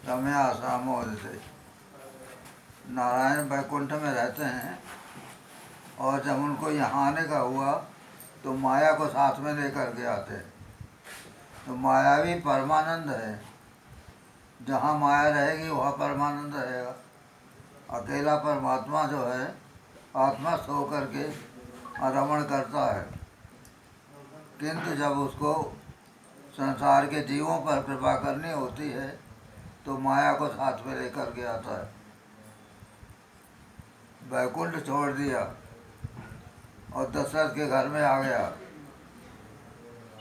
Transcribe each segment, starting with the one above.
रम्यासामोद से नारायण वैकुंठ में रहते हैं। और जब उनको यहाँ आने का हुआ तो माया को साथ में लेकर के आते हैं। तो माया भी परमानंद है, जहाँ माया रहेगी वहाँ परमानंद रहेगा। अकेला परमात्मा जो है आत्मा सो करके रमण करता है, किंतु जब उसको संसार के जीवों पर कृपा करनी होती है तो माया को साथ में लेकर के आता है। वैकुंठ छोड़ दिया और दशरथ के घर में आ गया,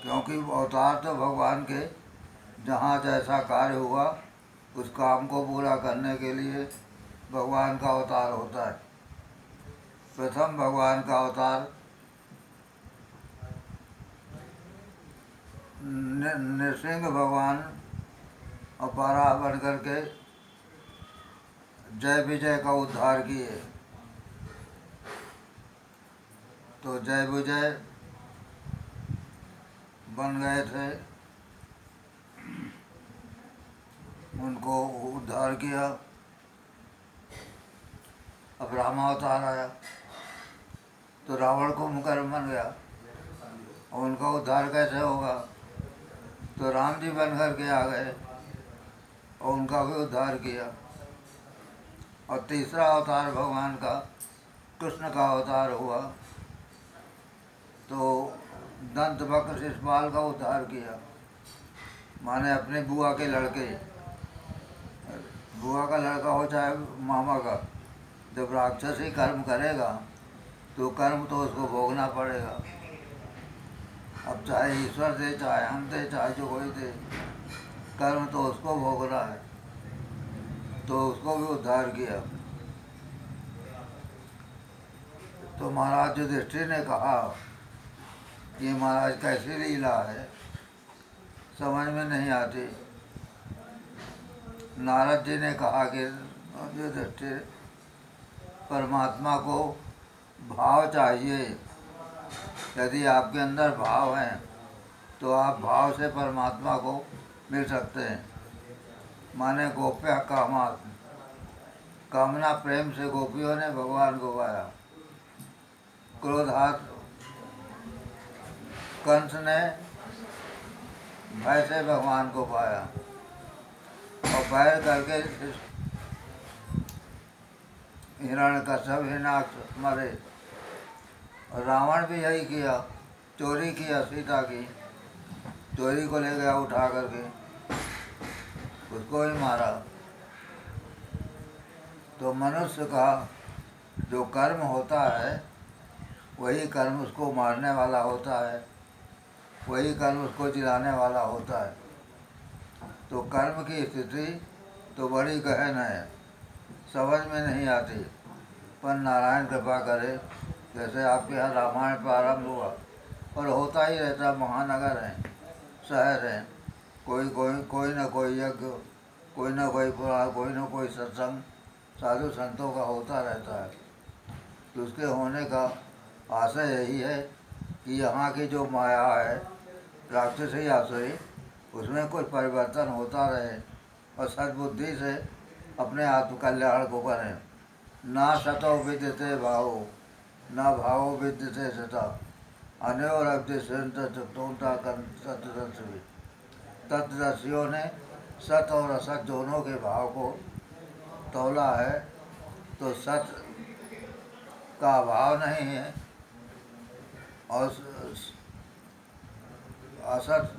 क्योंकि अवतार तो भगवान के जहाँ जैसा कार्य हुआ उस काम को पूरा करने के लिए भगवान का अवतार होता है। प्रथम भगवान का अवतार नृसिंह भगवान अपराह बन करके जय विजय का उद्धार किए। तो जय विजय बन गए थे, उनको उद्धार किया। अब रामावतार आया तो रावण को मुकर्म बन गया, और उनका उद्धार कैसे होगा? तो राम जी बन कर के आ गए और उनका भी उद्धार किया। और तीसरा अवतार भगवान का कृष्ण का अवतार हुआ तो दंत वक्र शिशुपाल का उद्धार किया। माने अपने बुआ के लड़के, बुआ का लड़का हो चाहे मामा का, जब राक्षसी कर्म करेगा तो कर्म तो उसको भोगना पड़ेगा। अब चाहे ईश्वर दे, चाहे हम दे, चाहे जो कोई दे, कर्म तो उसको भोगना है। तो उसको भी उद्धार किया। तो महाराज युधिष्ठिर ने कहा ये महाराज कैसी लीला है, समझ में नहीं आती। नारद जी ने कहा कि युधिष्ठिर, परमात्मा को भाव चाहिए। यदि आपके अंदर भाव है तो आप भाव से परमात्मा को मिल सकते हैं। माने गोप्य कामात्, कामना प्रेम से गोपियों ने भगवान को पाया। क्रोधात कंस ने भय से भगवान को पाया, और बैर करके हिरण्यकश्यप हिरण्याक्ष मरे। और रावण भी यही किया, चोरी किया, सीता की चोरी को ले गया उठा करके, उसको ही मारा। तो मनुष्य का जो कर्म होता है वही कर्म उसको मारने वाला होता है, वही कर्म उसको जिलाने वाला होता है। तो कर्म की स्थिति तो बड़ी गहन है, समझ में नहीं आती। पर नारायण कृपा करे, जैसे आपके यहाँ रामायण प्रारंभ हुआ और होता ही रहता। महानगर हैं, शहर हैं, कोई न कोई यज्ञ, कोई न कोई पुराण, कोई न कोई सत्संग साधु संतों का होता रहता है। तो उसके होने का आशय यही है कि यहाँ की जो माया है राक्षसी आसुरी, उसमें कुछ परिवर्तन होता रहे और सद्बुद्धि से अपने आत्मकल्याण को करें। ना सतो विद्यते भावो, ना भावो विद्यते सता, अनयोरब्धिशंतोता सतदर्शी। तत्दर्शियों ने सत और असत दोनों के भाव को तौला है। तो सत का अभाव नहीं है और असत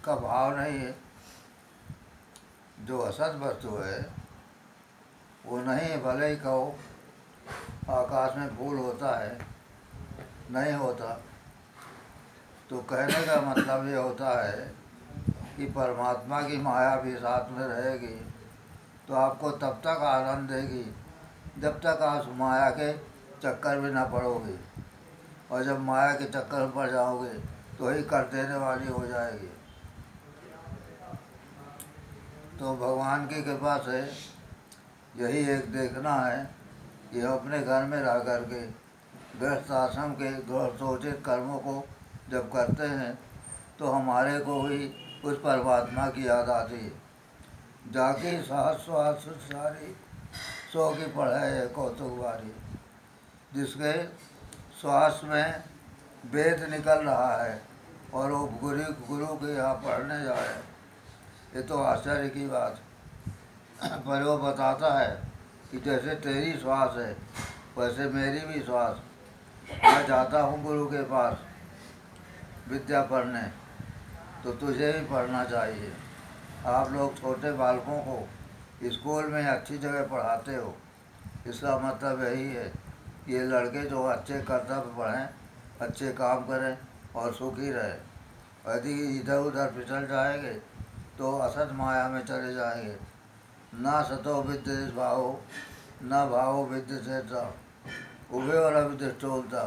का भाव नहीं है। जो असत वस्तु है वो नहीं, भले ही कहो आकाश में फूल होता है, नहीं होता। तो कहने का मतलब ये होता है कि परमात्मा की माया भी साथ में रहेगी तो आपको तब तक आनंद देगी जब तक आप माया के चक्कर में ना पड़ोगे। और जब माया के चक्कर में पड़ जाओगे तो ही कर देने वाली हो जाएगी। तो भगवान की कृपा से यही एक देखना है कि अपने घर में रह करके गृहस्थ आश्रम के गृहस्थोचित कर्मों को जब करते हैं तो हमारे को ही उस परमात्मा की याद आती है। जाकी सास स्वास सारी, सो की पढ़े कौतुक बारी। जिसके श्वास में वेद निकल रहा है और वो गुरु के यहाँ पढ़ने जाए, ये तो आश्चर्य की बात। पर वो बताता है कि जैसे तेरी श्वास है वैसे मेरी भी श्वास। मैं जाता हूँ गुरु के पास विद्या पढ़ने, तो तुझे भी पढ़ना चाहिए। आप लोग छोटे बालकों को स्कूल में अच्छी जगह पढ़ाते हो, इसका मतलब यही है कि ये लड़के जो अच्छे कर्तव्य पढ़ें, अच्छे काम करें और सुखी रहे। यदि इधर उधर फिसल जाएंगे तो असत माया में चले जाएंगे। ना सतो विद्य भावो न भावो विद्य से उभे और अविदृष्टोलता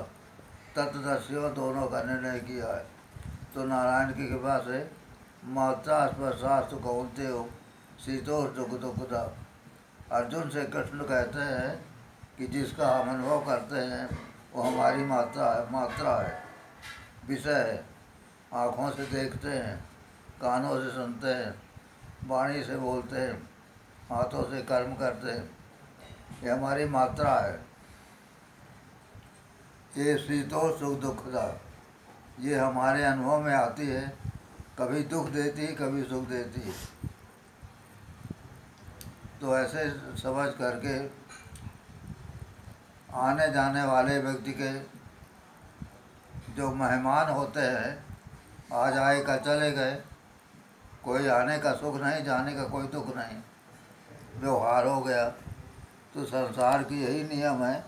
तत्वदर्शियों दोनों का निर्णय किया है। तो नारायण की कृपा से मात्रा स्पर्शास्त्र कौनते हो शीतोष दुख दुखदा। अर्जुन से कृष्ण कहते हैं कि जिसका हम अनुभव करते हैं वो हमारी मात्रा है, विषय है। आँखों से देखते हैं, कानों से सुनते हैं, वाणी से बोलते हैं, हाथों से कर्म करते हैं, ये हमारी मात्रा है। ये शीतोष सुख दुखदा, ये हमारे अनुभव में आती है, कभी दुख देती है कभी सुख देती है। तो ऐसे समझ करके आने जाने वाले व्यक्ति के जो मेहमान होते हैं, आज आए का चले गए, कोई आने का सुख नहीं, जाने का कोई दुख नहीं, व्यवहार हो गया। तो संसार की यही नियम है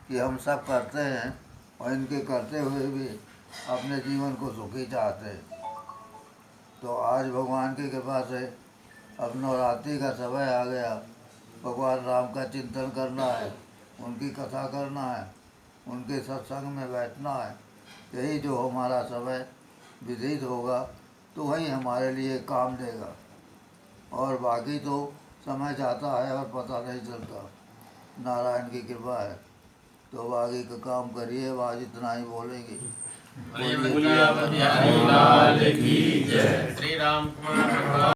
कि हम सब करते हैं और इनके करते हुए भी अपने जीवन को सुखी चाहते हैं। तो आज भगवान की कृपा से अब नवरात्रि का समय आ गया, भगवान राम का चिंतन करना है, उनकी कथा करना है, उनके सत्संग में बैठना है। यही जो हमारा समय व्यतीत होगा तो वही हमारे लिए काम देगा, और बाकी तो समय जाता है और पता नहीं चलता। नारायण की कृपा है। तो बाकी का काम करिए, आज इतना ही बोलेंगे। श्री राम कुमार